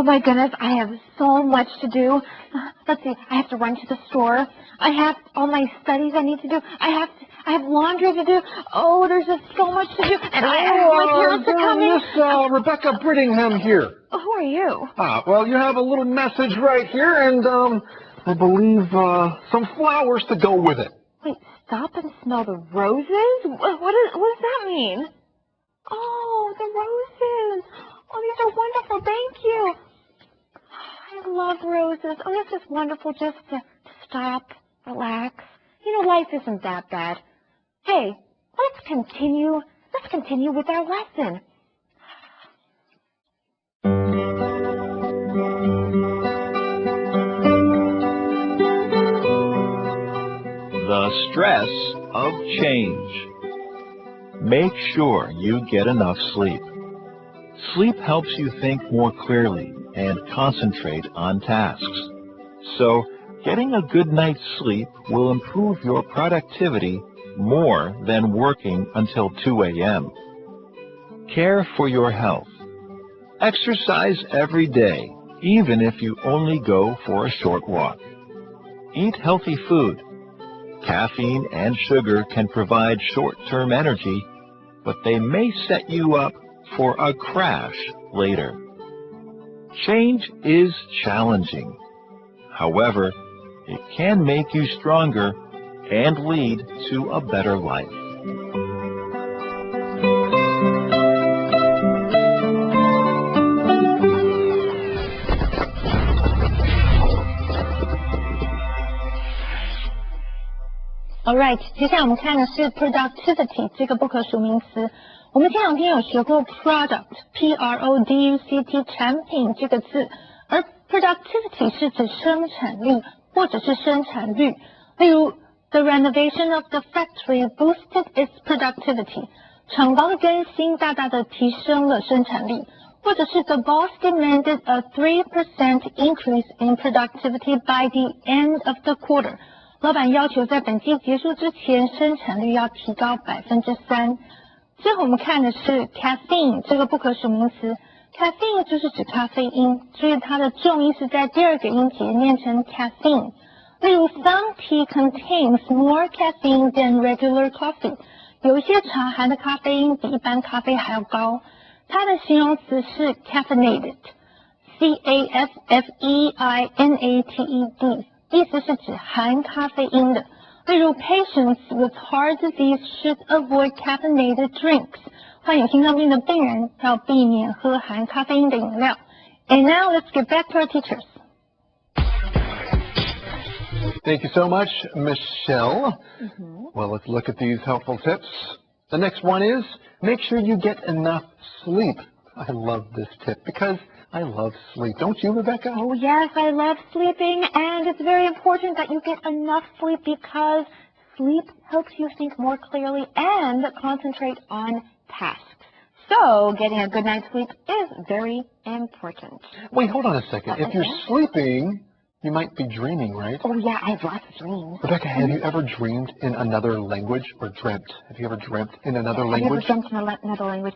my goodness, I have so much to do. Let's see, I have to run to the store. I have all my studies I need to do. I have laundry to do. Oh, there's just so much to do. And my parents are coming. Miss Rebecca Brittingham here. Oh, who are you? Well, you have a little message right here, and I believe some flowers to go with it. Wait, stop and smell the roses? What does that mean? Oh, the roses. Oh, these are wonderful. Thank you. I love roses. Oh, this is wonderful just to stop, relax. You know, life isn't that bad. Hey, let's continue with our lesson. The stress of change. Make sure you get enough sleep. Sleep helps you think more clearly and concentrate on tasks. So, getting a good night's sleep will improve your productivity more than working until 2 a.m. Care for your health. Exercise every day, even if you only go for a short walk. Eat healthy food. Caffeine and sugar can provide short-term energy, but they may set you up for a crash later. Change is challenging. However, it can make you stronger and lead to a better life. Alright， 接下来我们看的是 productivity 这个不可数名词。我们前两天有学过 product P-R-O-D-U-C-T 产品这个字，而 productivity 是指生产力或者是生产率。例如 The renovation of the factory boosted its productivity， 厂房的更新大大的提升了生产力。或者是 The boss demanded a 3% increase in productivity by the end of the quarter。老板要求在本季结束之前，生产率要提高3%。最后我们看的是 caffeine 这个不可数名词 ，caffeine 就是指咖啡因，所以它的重音是在第二个音节，念成 caffeine。例如 ，some tea contains more caffeine than regular coffee。有一些茶含的咖啡因比一般咖啡还要高。它的形容词是 caffeinated。C-A-F-F-E-I-N-A-T-E-D， 意思是指含咖啡因的。例如 ，patients with heart disease should avoid caffeinated drinks。患有心脏病的病人要避免喝含咖啡因的饮料。And now let's get back to our teachers. Thank you so much, Michelle. Well, let's look at these helpful tips. The next one is make sure you get enough sleep. I love this tip because I love sleep. Don't you, Rebecca? Oh, yes, I love sleeping, and it's very important that you get enough sleep because sleep helps you think more clearly and concentrate on tasks. So, getting a good night's sleep is very important. Wait, hold on a second. If you're sleeping, you might be dreaming, right? Oh, yeah, I have lots of dreams. Rebecca, have you ever dreamed in another language or dreamt? Have you ever dreamt in another language? Have you ever dreamt in another language?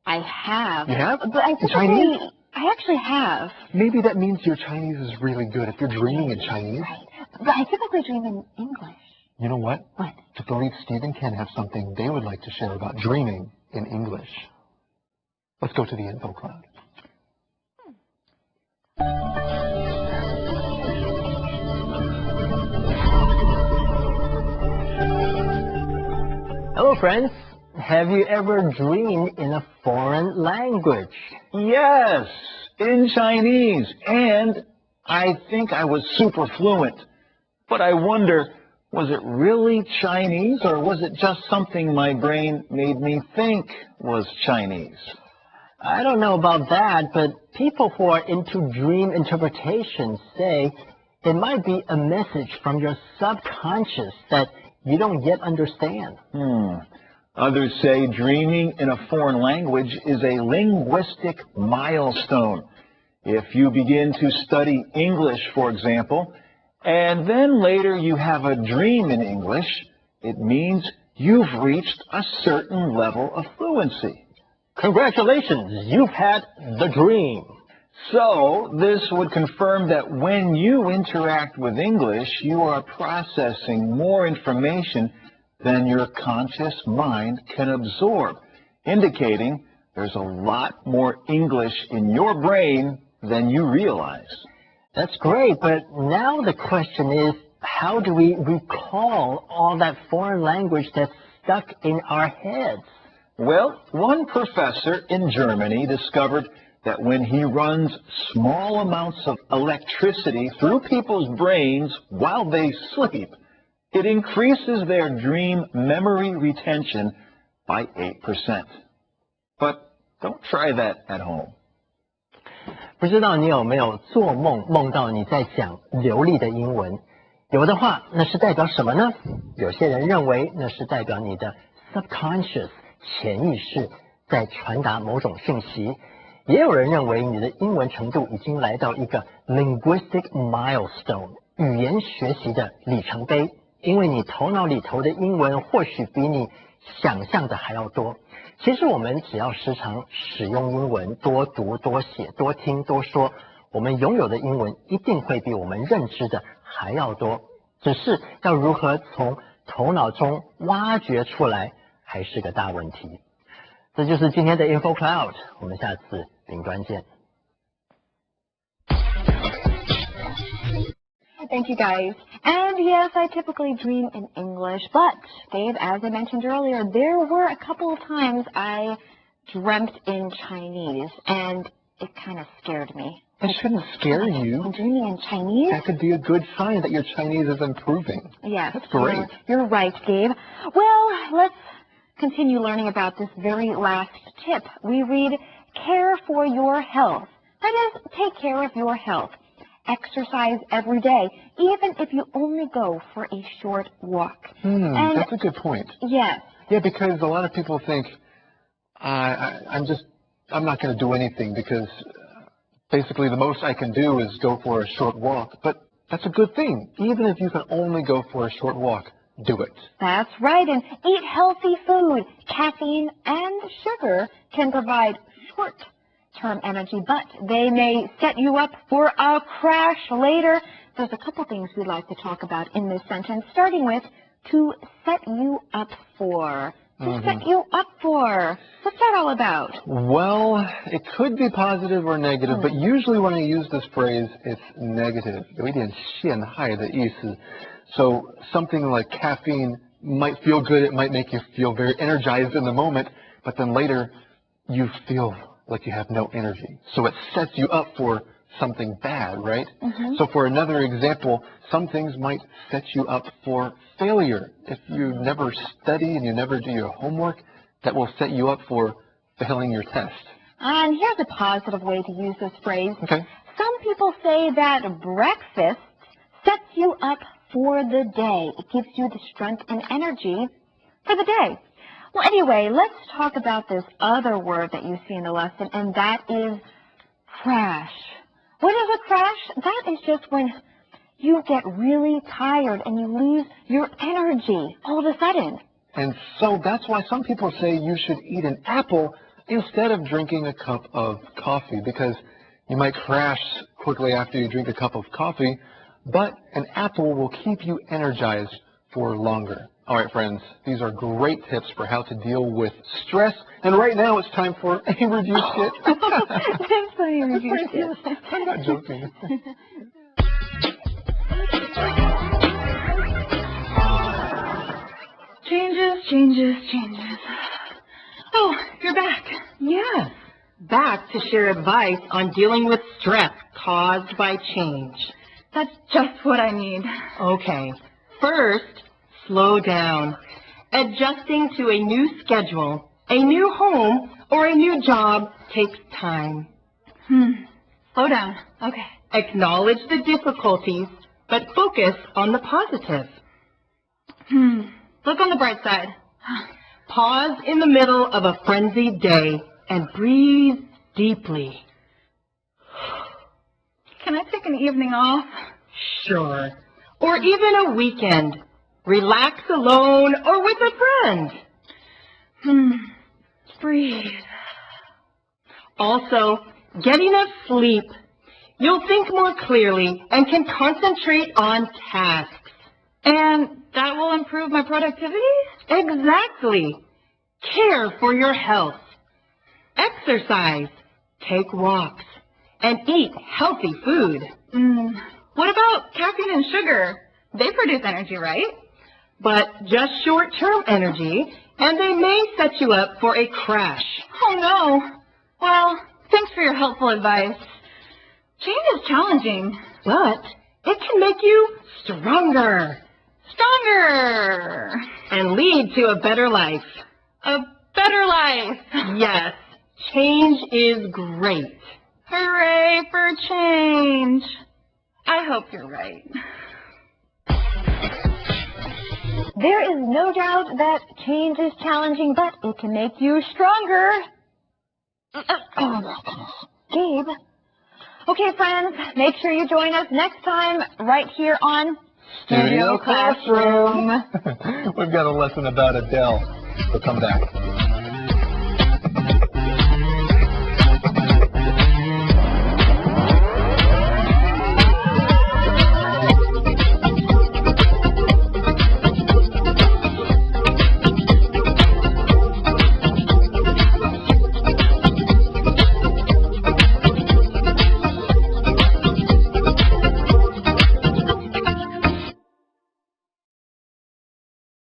I have. You have? But I Chinese? I actually have. Maybe that means your Chinese is really good if you're dreaming in Chinese. Right. But I typically dream in English. You know what? What? I believe Steve and Ken have something they would like to share about dreaming in English. Let's go to the info cloud. Hello, friends. Have you ever dreamed in a foreign language? Yes, in Chinese, and I think I was super fluent. But I wonder, was it really Chinese, or was it just something my brain made me think was Chinese? I don't know about that, but people who are into dream interpretation say it might be a message from your subconscious that you don't yet understand. Others say dreaming in a foreign language is a linguistic milestone. If you begin to study English, for example, and then later you have a dream in English, it means you've reached a certain level of fluency. Congratulations, you've had the dream. So, this would confirm that when you interact with English, you are processing more information than your conscious mind can absorb, indicating there's a lot more English in your brain than you realize. That's great, but now the question is, how do we recall all that foreign language that's stuck in our heads? Well, one professor in Germany discovered that when he runs small amounts of electricity through people's brains while they sleep, it increases their dream memory retention by 8%. But don't try that at home. 不知道你有没有做梦梦到你在讲流利的英文？有的话，那是代表什么呢？有些人认为那是代表你的 subconscious 潜意识在传达某种讯息，也有人认为你的英文程度已经来到一个 linguistic milestone 语言学习的里程碑，因为你头脑里头的英文或许比你想象的还要多。其实我们只要时常使用英文，多读、多写、多听、多说，我们拥有的英文一定会比我们认知的还要多。只是要如何从头脑中挖掘出来，还是个大问题。这就是今天的 Info Cloud， 我们下次云端见。Thank you, guys. And yes, I typically dream in English, but, Dave, as I mentioned earlier, there were a couple of times I dreamt in Chinese, and it kind of scared me. It shouldn't scare you. I'm dreaming in Chinese? That could be a good sign that your Chinese is improving. Yes. That's great. You're right, Gabe. Well, let's continue learning about this very last tip. We read, care for your health. That is, take care of your health. Exercise every day, even if you only go for a short walk. That's a good point. Yes. Yeah, because a lot of people think, I'm not going to do anything because basically the most I can do is go for a short walk. But that's a good thing. Even if you can only go for a short walk, do it. That's right, and eat healthy food. Caffeine and sugar can provide short-term energy, but they may set you up for a crash later. There's a couple things we'd like to talk about in this sentence, starting with to set you up for. To set you up for. What's that all about? Well, it could be positive or negative, but usually when I use this phrase, it's negative. 有一点陷害的意思. So something like caffeine might feel good, it might make you feel very energized in the moment, but then later you feel like you have no energy. So it sets you up for something bad, right? So for another example, some things might set you up for failure. If you never study and you never do your homework, that will set you up for failing your test. And here's a positive way to use this phrase. Okay. Some people say that breakfast sets you up for the day. It gives you the strength and energy for the day. Well, anyway, let's talk about this other word that you see in the lesson, and that is crash. What is a crash? That is just when you get really tired and you lose your energy all of a sudden. And so that's why some people say you should eat an apple instead of drinking a cup of coffee, because you might crash quickly after you drink a cup of coffee, but an apple will keep you energized for longer. All right, friends, these are great tips for how to deal with stress. And right now it's time for a review skit. That's funny, review skit. I'm not joking. Changes. Oh, you're back. Yes, back to share advice on dealing with stress caused by change. That's just what I need. Okay, first, slow down. Adjusting to a new schedule, a new home, or a new job takes time. Slow down. Okay. Acknowledge the difficulties, but focus on the positive. Look on the bright side. Pause in the middle of a frenzied day and breathe deeply. Can I take an evening off? Sure. Or even a weekend. Relax alone or with a friend. Breathe. Also, Get enough sleep. You'll think more clearly and can concentrate on tasks. And that will improve my productivity? Exactly. Care for your health. Exercise. Take walks. And eat healthy food. What about caffeine and sugar? They produce energy, right? But just short-term energy, and they may set you up for a crash. Oh, no. Well, thanks for your helpful advice. Change is challenging. But it can make you stronger Stronger. and lead to a better life. A better life. Yes, change is great. Hooray for change. I hope you're right. There is no doubt that change is challenging, but it can make you stronger. Gabe. Okay, friends, make sure you join us next time right here on Studio Classroom. We've got a lesson about Adele, so come back.